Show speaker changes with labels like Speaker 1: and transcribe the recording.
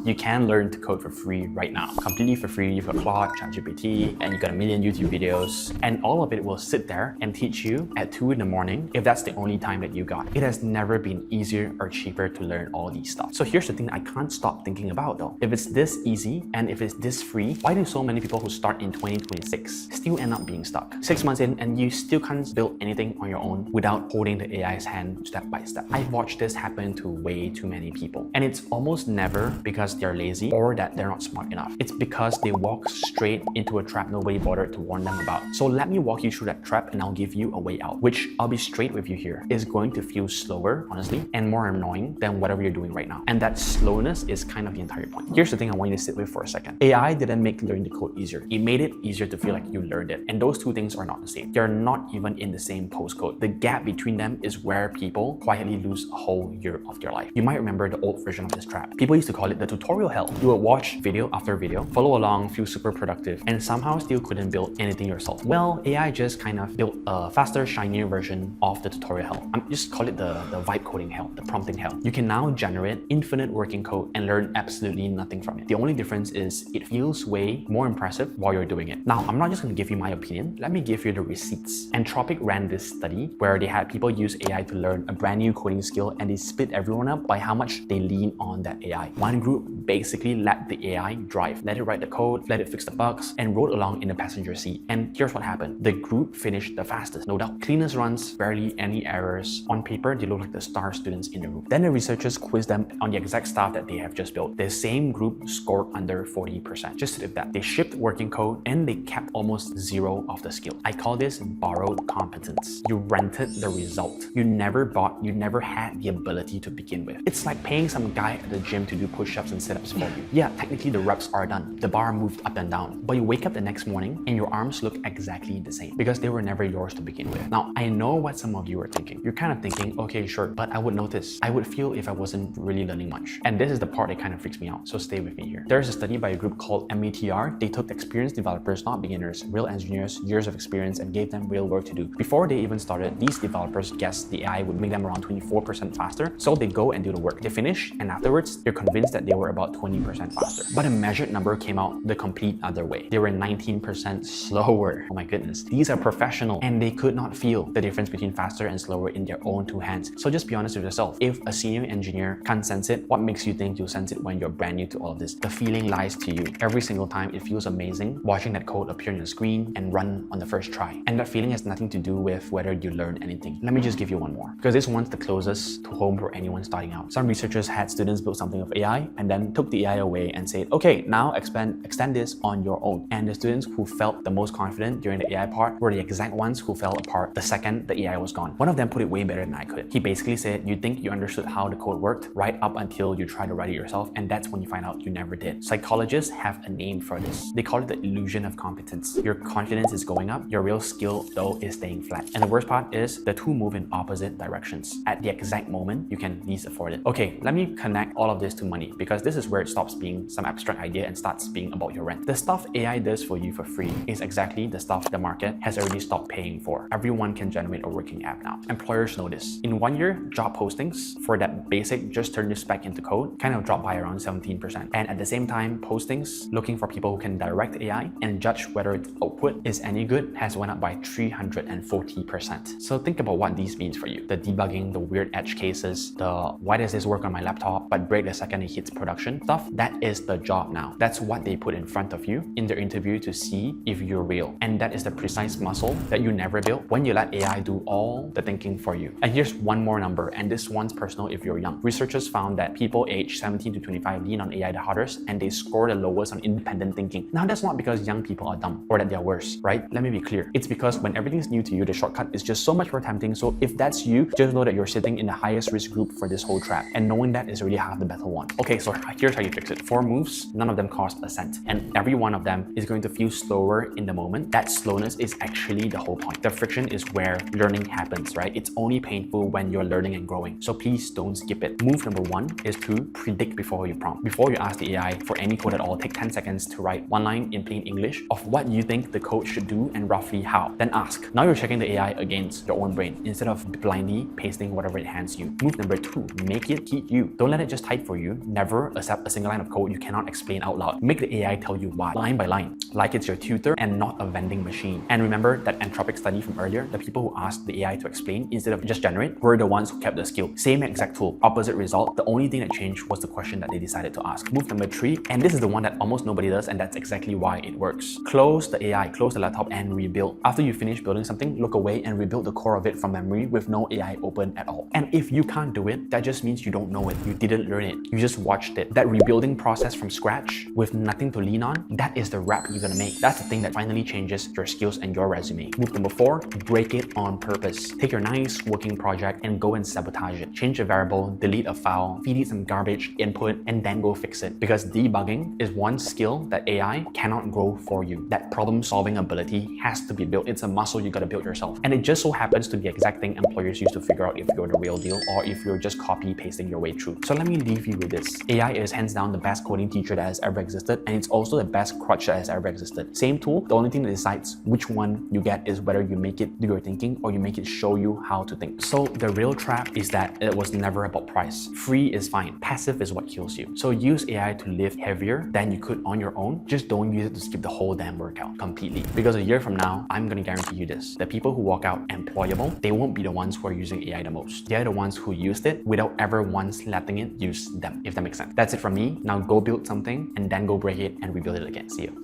Speaker 1: You can learn to code for free right now. Completely for free. You've got Claude, ChatGPT, and you've got a million YouTube videos. And all of it will sit there and teach you at 2 in the morning if that's the only time that you got. It has never been easier or cheaper to learn all these stuff. So here's the thing I can't stop thinking about though. If it's this easy and if it's this free, why do so many people who start in 2026 still end up being stuck? 6 months in and you still can't build anything on your own without holding the AI's hand step by step. I've watched this happen to way too many people. And it's almost never because they're lazy or that they're not smart enough. It's because they walk straight into a trap nobody bothered to warn them about. So let me walk you through that trap and I'll give you a way out, which I'll be straight with you here, is going to feel slower, honestly, and more annoying than whatever you're doing right now. And that slowness is kind of the entire point. Here's the thing I want you to sit with for a second. AI didn't make learning the code easier. It made it easier to feel like you learned it. And those two things are not the same. They're not even in the same postcode. The gap between them is where people quietly lose a whole year of their life. You might remember the old version of this trap. People used to call it the tutorial hell. You would watch video after video, follow along, feel super productive, and somehow still couldn't build anything yourself. Well, AI just kind of built a faster, shinier version of the tutorial hell. I'm just call it the vibe coding hell, the prompting hell. You can now generate infinite working code and learn absolutely nothing from it. The only difference is it feels way more impressive while you're doing it. Now, I'm not just going to give you my opinion. Let me give you the receipts. Anthropic ran this study where they had people use AI to learn a brand new coding skill and they split everyone up by how much they lean on that AI. One group basically let the AI drive, let it write the code, let it fix the bugs, and rode along in the passenger seat. And here's what happened. The group finished the fastest, no doubt. Cleanest runs, barely any errors. On paper, they look like the star students in the room. Then the researchers quizzed them on the exact stuff that they have just built. The same group scored under 40%. Just with that, they shipped working code and they kept almost zero of the skill. I call this borrowed competence. You rented the result. You never bought, you never had the ability to begin with. It's like paying some guy at the gym to do push-ups and sit-ups for you. Yeah, technically the reps are done. The bar moved up and down. But you wake up the next morning and your arms look exactly the same because they were never yours to begin with. Now, I know what some of you are thinking. You're kind of thinking, okay, sure, but I would notice. I would feel if I wasn't really learning much. And this is the part that kind of freaks me out. So stay with me here. There's a study by a group called METR. They took experienced developers, not beginners, real engineers, years of experience, and gave them real work to do. Before they even started, these developers guessed the AI would make them around 24% faster. So they go and do the work. They finish, and afterwards, they're convinced that they were about 20% faster. But a measured number came out the complete other way. They were 19% slower. Oh my goodness. These are professional, and they could not feel the difference between faster and slower in their own two hands. So just be honest with yourself. If a senior engineer can't sense it, what makes you think you'll sense it when you're brand new to all of this? The feeling lies to you. Every single time, it feels amazing watching that code appear on your screen and run on the first try. And that feeling has nothing to do with whether you learned anything. Let me just give you one more, because this one's the closest to home for anyone starting out. Some researchers had students build something with AI and then took the AI away and said, okay, now extend this on your own. And the students who felt the most confident during the AI part were the exact ones who fell apart the second the AI was gone. One of them put it way better than I could. He basically said, you think you understood how the code worked right up until you try to write it yourself, and that's when you find out you never did. Psychologists have a name for this. They call it the illusion of competence. Your confidence is going up, your real skill though is staying flat. And the worst part is the two move in opposite directions. At the exact moment you can least afford it. Okay, let me connect all of this to money, because this is where it stops being some abstract idea and starts being about your rent. The stuff AI does for you for free is exactly the stuff the market has already stopped paying for. Everyone can generate a working app now. Employers know this. In 1 year, job postings for that basic just turn this spec into code kind of dropped by around 17%. And at the same time, postings looking for people who can direct AI and judge whether its output is any good has went up by 340%. So think about what these means for you. The debugging, the weird edge cases, the why does this work on my laptop but break the second it hits production stuff, that is the job now. That's what they put in front of you in their interview to see if you're real. And that is the precise muscle that you never built when you let AI do all the thinking for you. And here's one more number, and this one's personal if you're young. Researchers found that people aged 17 to 25 lean on AI the hardest, and they score the lowest on independent thinking. Now, that's not because young people are dumb or that they're worse, right? Let me be clear. It's because when everything's new to you, the shortcut is just so much more tempting. So if that's you, just know that you're sitting in the highest risk group for this whole trap. And knowing that is already half the battle won. Okay, so here's how you fix it. 4 moves, none of them cost a cent. And every one of them is going to feel slower in the moment. That slowness is actually the whole point. The friction is where learning happens, right? It's only painful when you're learning and growing. So please don't skip it. Move number 1 is to predict before you prompt. Before you ask the AI for any code at all, take 10 seconds to write one line in plain English of what you think the code should do and roughly how. Then ask. Now you're checking the AI against your own brain instead of blindly pasting whatever it hands you. Move number 2, make it teach you. Don't let it just type for you. Never accept accept a single line of code you cannot explain out loud. Make the AI tell you why, line by line, like it's your tutor and not a vending machine. And remember that anthropic study from earlier, the people who asked the AI to explain instead of just generate were the ones who kept the skill. Same exact tool, opposite result. The only thing that changed was the question that they decided to ask. Move number 3, and this is the one that almost nobody does, and that's exactly why it works. Close the AI, close the laptop and rebuild. After you finish building something, look away and rebuild the core of it from memory with no AI open at all. And if you can't do it, that just means you don't know it. You didn't learn it. You just watched it. That rebuilding process from scratch with nothing to lean on, that is the rap you're gonna make. That's the thing that finally changes your skills and your resume. Move number 4, break it on purpose. Take your nice working project and go and sabotage it. Change a variable, delete a file, feed it some garbage input, and then go fix it. Because debugging is one skill that AI cannot grow for you. That problem-solving ability has to be built. It's a muscle you gotta build yourself. And it just so happens to be the exact thing employers use to figure out if you're the real deal or if you're just copy-pasting your way through. So let me leave you with this. AI is hands down the best coding teacher that has ever existed, and it's also the best crutch that has ever existed. Same tool, the only thing that decides which one you get is whether you make it do your thinking or you make it show you how to think. So the real trap is that it was never about price. Free is fine. Passive is what kills you. So use AI to lift heavier than you could on your own. Just don't use it to skip the whole damn workout completely. Because a year from now, I'm gonna guarantee you this. The people who walk out employable, they won't be the ones who are using AI the most. They're the ones who used it without ever once letting it use them, if that makes sense. That's it from me. Now go build something and then go break it and rebuild it again. See you.